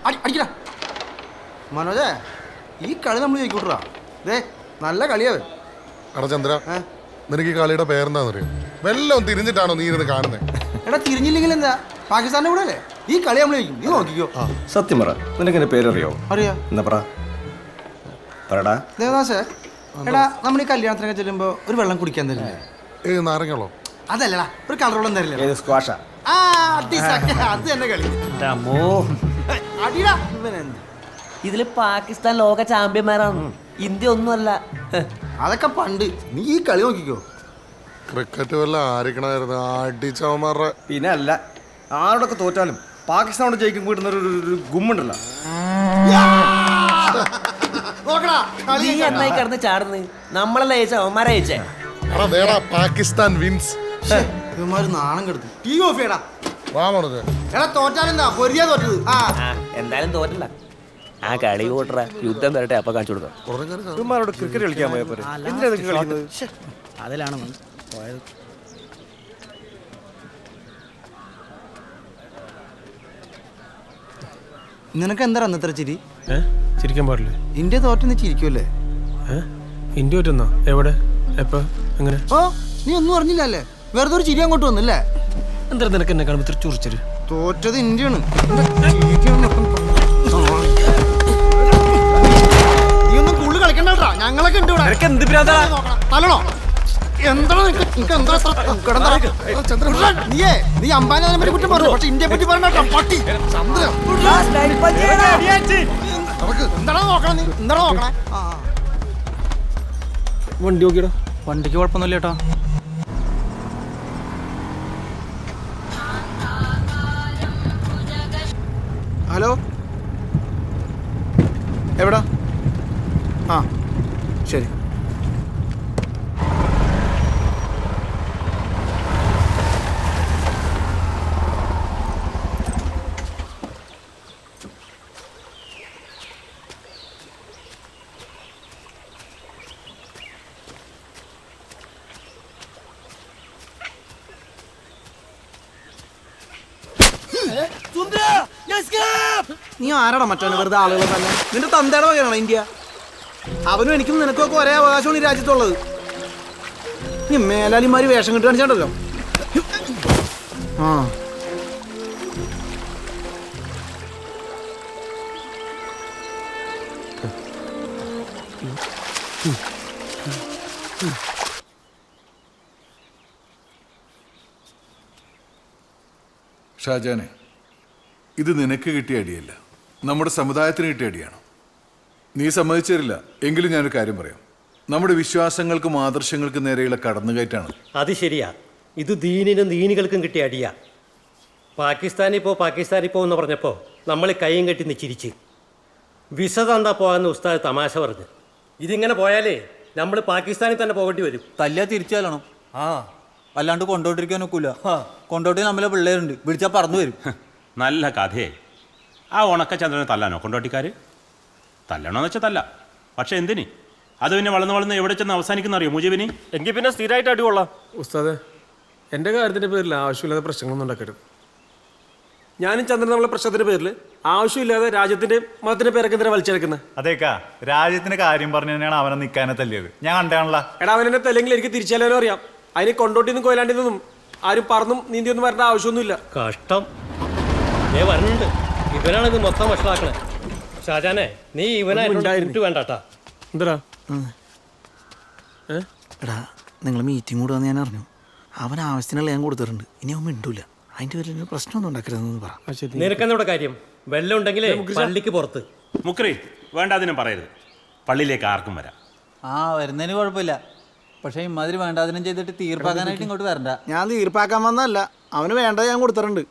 അടിക്കടാ മനോജേ, ഈ കളി നമ്മൾ ജയിക്കൂട്ടാ. ദേ നല്ല കളിയാവൻ. എടാ ചന്ദ്ര, നിനക്ക് ഈ കളിയുടെ പേരെന്താണെന്നറിയോ? വല്ലതും തിരിഞ്ഞിട്ടാണോ നീ ഇരുന്ന് കാണുന്നത്? എടാ തിരിഞ്ഞില്ലെങ്കിൽ എന്താ, പാകിസ്ഥാന്റെ കൂടെ അല്ലേ ഈ കളി നമ്മൾ ജയിക്കും. നീ നോക്കിക്കോ. സത്യം പറ, നിനക്ക് എന്റെ പേരറിയോ? അറിയാ. എന്താ പറടാ. ദേവദാസേ, എടാ നമ്മൾ ഈ കല്യാണത്തിനൊക്കെ ചെല്ലുമ്പോ ഒരു വെള്ളം കുടിക്കാൻ തരില്ലേ? നാരങ്ങളോ? അതല്ലടാ, ഒരു കളർ വെള്ളം തരില്ലേ? സ്ക്വാഷാ. അത് തന്നെ കളി. ഇതില് പാകിസ്ഥാൻ ലോക ചാമ്പ്യന്മാരാണ്, ഇന്ത്യ ഒന്നുമല്ല. അതൊക്കെ പണ്ട്. നീ ഈ കളി നോക്കിക്കോ. ക്രിക്കറ്റ് വല്ല ആയിരിക്കണമായിരുന്നു അടിച്ചവന്മാരുടെ. പിന്നെ അല്ല, ആരോടൊക്കെ തോറ്റാലും പാകിസ്ഥാനോട് ജയിക്കും കിട്ടുന്നൊരു ഗുമ്മുണ്ടല്ലോ. നീ എന്നായി കിടന്ന് ചാടുന്നു? നമ്മളല്ല ജയിച്ച, അവന്മാരെ ജയിച്ചേ. പാകിസ്ഥാൻ വിൻസ്. ഇവന്മാര് നാണം കെടുത്തു. ടീ ഓഫ് ചെയ്യടാ. എടാ തോറ്റാലെന്താ പൊരിയാ തോറ്റത്? എന്തായാലും തോറ്റല്ല. ആ കളി കൂട്ടറ, യുദ്ധം വരട്ടെ, അപ്പൊ കാണിച്ചു കൊടുക്കാം. ഇവന്മാരോട് ക്രിക്കറ്റ് കളിക്കാൻ പോയപ്പോ എന്തിനാ ഇതൊക്കെ കളിക്കുന്നത്? അതിലാണ് പോയത്. നിനക്ക് എന്താ അന്നത്ര ചിരി? ചിരിക്കാൻ പാടില്ലേ? ഇന്ത്യ തോറ്റെന്ന് ചിരിക്കുമല്ലേ? ഇന്ത്യ തോറ്റെന്നോ? എവിടെ, എപ്പോ, എങ്ങനെ? ഓ, നീ ഒന്നും അറിഞ്ഞില്ലല്ലേ? വെറുതെ ഒരു ചിരി അങ്ങോട്ട് വന്നല്ലേ? എന്താ നിനക്ക് എന്നെ കാണുമ്പോ ഇത്ര ചൊറിച്ചൊരു? തോറ്റത് ഇന്ത്യയാണ്. നീ ഒന്നും കൂടുതൽ കളിക്കണ്ടാ, ഞങ്ങളൊക്കെ ഉണ്ട് ഇവിടെ. എന്ത് തലണോ? നീ അംബാനെ പറ്റി കുറ്റം പറഞ്ഞു, പക്ഷെ ഇന്ത്യയെ പറ്റി പറഞ്ഞ പട്ടി. എന്താണോ നോക്കണം? നീ എന്താണോ നോക്കണേ? വണ്ടി നോക്കിയടാ. വണ്ടിക്ക് കുഴപ്പമൊന്നുമില്ല കേട്ടോ. ഹലോ, എവിടാ? ആ ശരി. നീ ആരാടാ മറ്റവന് വെറുതെ ആളുകളെ തന്നെ? നിന്റെ തന്തയുടെ വകയാണോ ഇന്ത്യ? അവനും എനിക്കും നിനക്കൊക്കെ ഒരേ അവകാശമാണ് ഈ രാജ്യത്തുള്ളത്. നീ മേലാലിമാര് വേഷം കിട്ടി കാണിച്ചാണ്ടല്ലോ. ആ ഷാജാനെ, ഇത് നിനക്ക് കിട്ടിയ അടിയല്ല, നമ്മുടെ സമുദായത്തിന് കിട്ടിയ അടിയാണ്. നീ സമ്മതിച്ചേരില്ല എങ്കിലും ഞാനൊരു കാര്യം പറയാം. നമ്മുടെ വിശ്വാസങ്ങൾക്കും ആദർശങ്ങൾക്കും നേരെയുള്ള കടന്നുകയറ്റാണ്. അത് ശരിയാ. ഇത് ദീനിനും ദീനികൾക്കും കിട്ടിയ അടിയാ. പാകിസ്ഥാനിപ്പോ എന്ന് പറഞ്ഞപ്പോൾ നമ്മൾ കൈയും കെട്ടി നിച്ചിരിച്ച് വിസ തന്നാ പോകാമെന്ന് ഉസ്താദ് തമാശ പറഞ്ഞു. ഇതിങ്ങനെ പോയാലേ നമ്മൾ പാകിസ്ഥാനിൽ തന്നെ പോകേണ്ടി വരും. തല്ലിയാ തിരിച്ചാലണം. അല്ലാണ്ട് കൊണ്ടോട്ടിരിക്കാൻ നോക്കൂല. കൊണ്ടോട്ടി നമ്മളെ പിള്ളേരുണ്ട്, വിളിച്ചാൽ പറന്നു വരും. നല്ല കഥയെ. ആ ഉണക്കച്ചന്ദ്രനെ തല്ലാനോ കൊണ്ടോട്ടിക്കാർ? തല്ലണോന്ന് വെച്ചാൽ തല്ല, പക്ഷെ എന്തിന്? അത് പിന്നെ വളർന്ന് എവിടെ ചെന്ന് അവസാനിക്കുന്ന അറിയോ മുജീബിനി? എങ്കിൽ പിന്നെ സ്ഥിരമായിട്ട് അടികൊള്ളാം. ഉസ്താദെ, എൻ്റെ കാര്യത്തിൻ്റെ പേരിൽ ആവശ്യമില്ലാതെ പ്രശ്നങ്ങളൊന്നും ഉണ്ടാക്കരുത്. ഞാനും ചന്ദ്രൻ നമ്മളെ പ്രശ്നത്തിൻ്റെ പേരിൽ ആവശ്യമില്ലാതെ രാജ്യത്തിൻ്റെ മതത്തിൻ്റെ പേരൊക്കെ എന്തിനാ വലിച്ചെടുക്കുന്നത്? അതേക്കാ, രാജ്യത്തിന്റെ കാര്യം പറഞ്ഞു തന്നെയാണ് അവനെ നിൽക്കാനെ തല്ലിയത്. ഞാൻ കണ്ടാണല്ലോ. എടാ, അവനെ തല്ലെങ്കിൽ എനിക്ക് തിരിച്ചാലോ അറിയാം. അതിന് കൊണ്ടോട്ടിന്നും കൊയിലാണ്ടിന്നും ആരും പറന്നും നീന്തിയൊന്നും വരേണ്ട ആവശ്യമൊന്നുമില്ല. കഷ്ടം. ഞാൻ പറഞ്ഞിട്ടുണ്ട്, ഇവനാണിത് മൊത്തം വഷളാക്കണേ. ഷാജാനെ, നീ ഇവനായിട്ട് വേണ്ടാട്ടാ. എന്താ എടാ, നിങ്ങൾ മീറ്റിംഗ് കൂടെ വന്ന് ഞാൻ അറിഞ്ഞു. അവൻ ആവശ്യത്തിനുള്ള ഞാൻ കൊടുത്തിട്ടുണ്ട്. ഇനി അവൻ മിണ്ടൂല. അതിൻ്റെ പേരിൽ പ്രശ്നമൊന്നും ഉണ്ടാക്കരുതെന്ന് പറ. നിനക്കെന്നോടെ കാര്യം വെല്ലം ഉണ്ടെങ്കിലേ പള്ളിക്ക് പുറത്ത്. മുക്രി, വേണ്ട അതിനും പറയരുത്. പള്ളിയിലേക്ക് ആർക്കും വരാം. വരുന്നതിന് കുഴപ്പമില്ല. പക്ഷെ ഇമാതിരി വേണ്ടാതിനും ചെയ്തിട്ട് തീർപ്പാക്കാനായിട്ട് ഇങ്ങോട്ട് വരണ്ട. ഞാൻ തീർപ്പാക്കാൻ വന്നതല്ല, അവന് വേണ്ടത് ഞാൻ കൊടുത്തിട്ടുണ്ട്.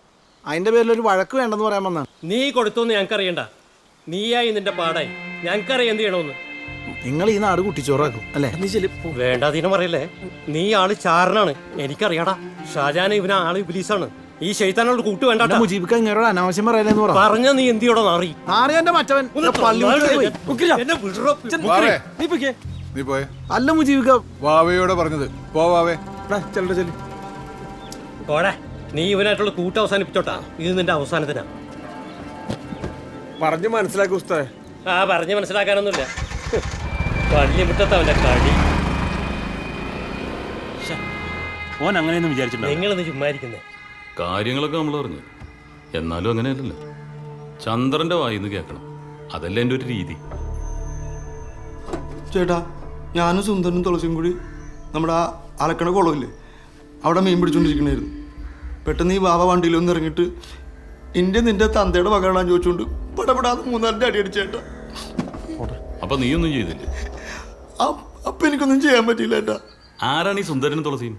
അതിൻ്റെ പേരിൽ ഒരു വഴക്ക് വേണ്ടെന്ന് പറയാൻ വന്നാണ്. നീ കൊടുത്തോന്ന് ഞങ്ങൾക്കറിയണ്ട. നീയായി നിന്റെ പാടായി. ഞങ്ങൾക്കറിയാം എന്ത് ചെയ്യണമെന്ന്. നിങ്ങൾ ഈ നാട് കുട്ടിച്ചോറാക്കും അല്ലേ? വേണ്ടാതീനം പറയല്ലേ. നീ ആള് ചാരനാണ്, എനിക്കറിയാടാ. ഷാജാൻ ഇവന് ആള് ഇബ്ലീസാണ്. ഈ ശൈത്താനോട് കൂട്ട് വേണ്ട. മുജീബിക്ക് ഇങ്ങനോട് അനാവശ്യം പറയലെന്ന് പറഞ്ഞ നീ എന്ത് ചെയ്യണോ നാറി. എന്റെ മറ്റവൻ നീ പോയെ? അല്ല മുജീബിക്ക, വാവയോടെ പറഞ്ഞത്. പോവാവേ. പോടെ. നീ ഇവനായിട്ടുള്ള കൂട്ട് അവസാനിപ്പിച്ചോട്ടാ. ഇത് നിന്റെ അവസാനത്തിനാ. പറഞ്ഞു മനസ്സിലാക്കി ഉസ്താദേ. പറഞ്ഞ് മനസ്സിലാക്കാനൊന്നുമില്ല. പള്ളിമുറ്റത്ത് അവന്റെ കടി. ഓൻ അങ്ങനെയൊന്നും വിചാരിച്ചിട്ടുണ്ടോ? നിങ്ങളൊന്ന് ചുമ്മാരിക്കുന്നേ. കാര്യങ്ങളൊക്കെ നമ്മൾ അറിഞ്ഞു. എന്നാലും അങ്ങനെയല്ലല്ലോ, ചന്ദ്രന്റെ വായിന്ന് കേൾക്കണം. അതല്ല എൻ്റെ ഒരു രീതി. ചേട്ടാ, ഞാനും സുന്ദരനും തുളസിയും കൂടി നമ്മുടെ ആ അലക്കണ കുളമില്ലേ, അവിടെ മീൻ പിടിച്ചോണ്ടിരിക്കണായിരുന്നു. പെട്ടെന്ന് ഈ ബാബ വണ്ടിയിലൊന്ന് ഇറങ്ങിയിട്ട് നിന്റെ തന്തയുടെ മകളാണ് ചോദിച്ചുകൊണ്ട് പടപെടാതെ 3-4 അടി അടിച്ചേട്ടാ. അപ്പൊ നീയൊന്നും ചെയ്തില്ലേ? അപ്പൊ എനിക്കൊന്നും ചെയ്യാൻ പറ്റിയില്ല ഏട്ടാ. ആരാണ് ഈ സുന്ദരനും തുളസിയും?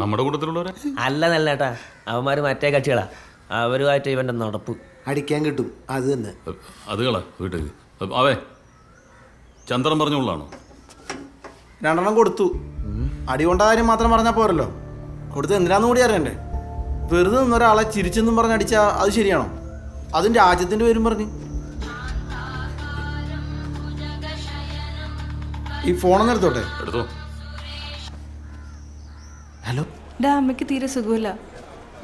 നമ്മുടെ കൂട്ടത്തിലുള്ളവരെ അല്ല നല്ലേട്ടാ, അവന്മാര് മറ്റേ കക്ഷികളാ. അവരുമായിട്ട് ഇവന്റെ നടപ്പ്. അടിക്കാൻ കിട്ടും അത് തന്നെ. അത് കള വീട്ടിൽ. അവേ ചന്ദ്രൻ പറഞ്ഞോളാണോ? 2 കൊടുത്തു. അടി കൊണ്ട കാര്യം മാത്രം പറഞ്ഞാൽ പോരല്ലോ, കൊടുത്ത് എന്തിനാന്ന് കൂടി അറിയണ്ടേ. വെറുതെ നിന്നൊരാളെ ചിരിച്ചെന്നും പറഞ്ഞ് അടിച്ചാൽ അത് ശരിയാണോ? അതും രാജ്യത്തിൻ്റെ പേരും പറഞ്ഞ്. ഈ ഫോണൊന്നും എടുത്തോട്ടെ. എടുത്തോ. ഹലോ. അമ്മയ്ക്ക് തീരെ സുഖമില്ല.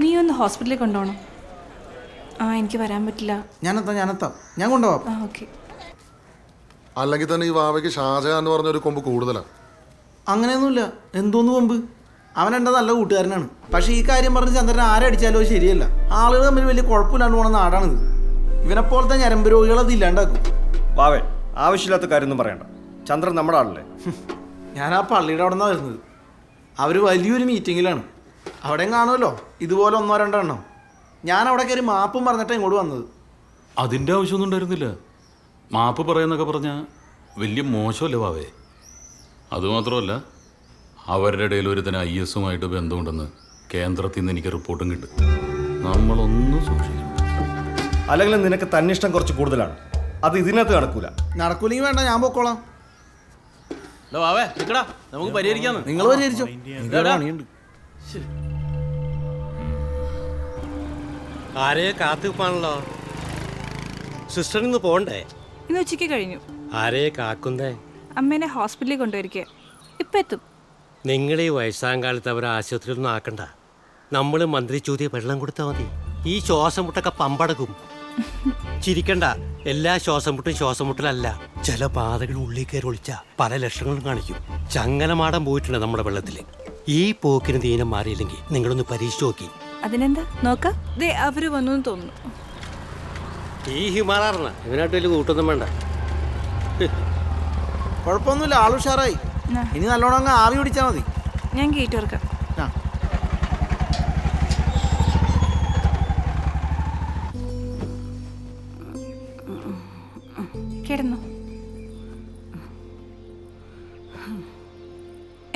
നീ ഒന്ന് ഹോസ്പിറ്റലിൽ കൊണ്ടുപോകണം. എനിക്ക് വരാൻ പറ്റില്ല. ഞാനെത്താം. ഞാൻ കൊണ്ടുപോവാം. ഓക്കെ. അല്ലെങ്കിൽ തന്നെ ഈ വാവയ്ക്ക് ഷാജഹാൻ എന്ന് പറഞ്ഞൊരു കൊമ്പ് കൂടുതലാണ്. അങ്ങനെയൊന്നുമില്ല. എന്തോന്ന് കൊമ്പ്? അവൻ എൻ്റെ നല്ല കൂട്ടുകാരനാണ്. പക്ഷേ ഈ കാര്യം പറഞ്ഞ് ചന്ദ്രൻ ആരടിച്ചാലോ ശരിയല്ല. ആളുകൾ തമ്മിൽ വലിയ കുഴപ്പമില്ലാണ്ട് പോണ നാടാണിത്. ഇവനെപ്പോലത്തെ ഞരമ്പ് രോഗികൾ അത് ഇല്ലാണ്ടാക്കും. വാവേ, ആവശ്യമില്ലാത്ത കാര്യമൊന്നും പറയണ്ട. ചന്ദ്രൻ നമ്മുടെ ആളല്ലേ. ഞാൻ ആ പള്ളിയുടെ അവിടെ നിന്നാണ് വരുന്നത്. അവർ വലിയൊരു മീറ്റിങ്ങിലാണ്. അവിടെയും കാണുമല്ലോ ഇതുപോലെ 1-2 എണ്ണം. ഞാൻ അവിടെ കയറി മാപ്പും പറഞ്ഞിട്ടാണ് ഇങ്ങോട്ട് വന്നത്. അതിൻ്റെ ആവശ്യമൊന്നും ഉണ്ടായിരുന്നില്ല. മാപ്പ് പറയാന്നൊക്കെ പറഞ്ഞാൽ വലിയ മോശമല്ലേ വാവേ? അതുമാത്രമല്ല, അവരുടെ ഇടയിൽ ഒരുത്തന് IS-ഉമായിട്ട് ബന്ധമുണ്ടെന്ന് കേന്ദ്രത്തിൽ നിന്ന് എനിക്ക് റിപ്പോർട്ടും കിട്ടും. നമ്മളൊന്നും സൂക്ഷിക്കണം. അല്ലെങ്കിൽ നിനക്ക് തന്നിഷ്ടം കുറച്ച് കൂടുതലാണ്. അത് ഇതിനകത്ത് നടക്കൂലെങ്കിൽ വേണ്ട, ഞാൻ പൊക്കോളാം. നമുക്ക് പരിഹരിക്കാന്ന്. നിങ്ങൾ പരിഹരിച്ചോ. പണിയുണ്ട്. ആരെയോ കാത്തുപ്പാണല്ലോ. സിസ്റ്ററിൽ നിന്ന് പോണ്ടേ? ഇന്ന് ഉച്ചയ്ക്ക് കഴിഞ്ഞു. ആരെയെ കാക്കുന്നേ? അമ്മേനെ ഹോസ്പിറ്റലിൽ കൊണ്ടുവരിക. ഇപ്പം എത്തും. നിങ്ങൾ ഈ വയസ്സാങ്കാലത്ത് അവരെ ആശുപത്രിയിലൊന്നും ആക്കണ്ട. നമ്മൾ മന്ത്രി ചോദ്യ വെള്ളം കൊടുത്താൽ മതി. ഈ ശ്വാസം മുട്ടൊക്കെ പമ്പടക്കും. ചിരിക്കണ്ട. എല്ലാ ശ്വാസം മുട്ടലല്ല. ചില പാതകൾ ഉള്ളിൽ കയറി ഒളിച്ച പല ലക്ഷണങ്ങളും കാണിക്കും. ചങ്ങനമാടം പോയിട്ടുണ്ട് നമ്മുടെ വെള്ളത്തിൽ. ഈ പോക്കിന് ദീനം മാറിയില്ലെങ്കിൽ നിങ്ങളൊന്ന് പരീക്ഷിച്ച് നോക്കി. അതിനെന്താ നോക്കാം. അവര് വന്നു തോന്നുന്നു. ഈ ഹിമാറാറിന ഇവനായിട്ട് വലിയ കൂട്ടൊന്നും വേണ്ട. കുഴപ്പമൊന്നുമില്ല, ആൾ ഉഷാറായി. ഇനി നല്ലോണം അങ്ങ് ആവി പിടിച്ചാൽ മതി. ഞാൻ ഗേറ്റ് തുറക്കാം. കിടന്നു.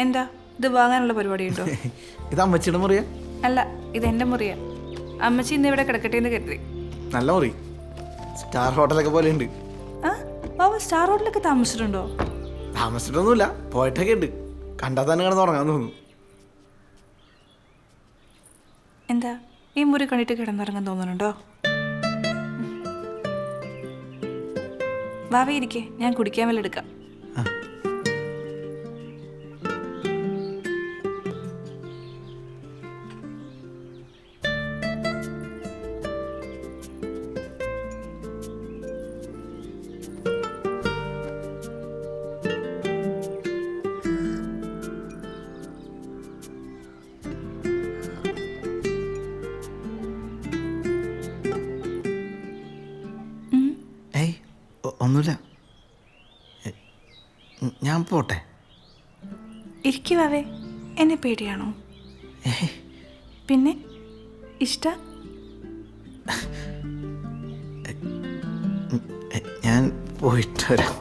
എന്താ ഇത് വാങ്ങാനുള്ള പരിപാടിയുണ്ടോ? ഇത് അമ്മച്ചിയുടെ മുറിയാ? അല്ല, ഇതെന്റെ മുറിയാ. അമ്മച്ചി ഇന്ന് ഇവിടെ കിടക്കട്ടെ എന്ന് കരുതി. നല്ല മുറി, സ്റ്റാർ ഹോട്ടലൊക്കെ പോലെ ഉണ്ട്. ബാബ സ്റ്റാർ ഹോട്ടലൊക്കെ താമസിച്ചിട്ടുണ്ടോ? താമസിച്ചിട്ടൊന്നുമില്ല, പോയിട്ടൊക്കെ ഉണ്ട്. കണ്ടാൽ തന്നെ കിടന്ന് ഉറങ്ങാൻ തോന്നുന്നു. എന്താ ഈ മുറി കണ്ടിട്ട് കിടന്നുറങ്ങാൻ തോന്നുന്നുണ്ടോ? വാവേ ഇരിക്കേ, ഞാൻ കുടിക്കാൻ വല്ല എടുക്കാം. ഒന്നുമില്ല, ഞാൻ പോട്ടെ. ഇരിക്കുവാവേ, എന്നെ പേടിയാണോ? പിന്നെ ഇഷ്ട? ഞാൻ പോയിട്ട് വരാം.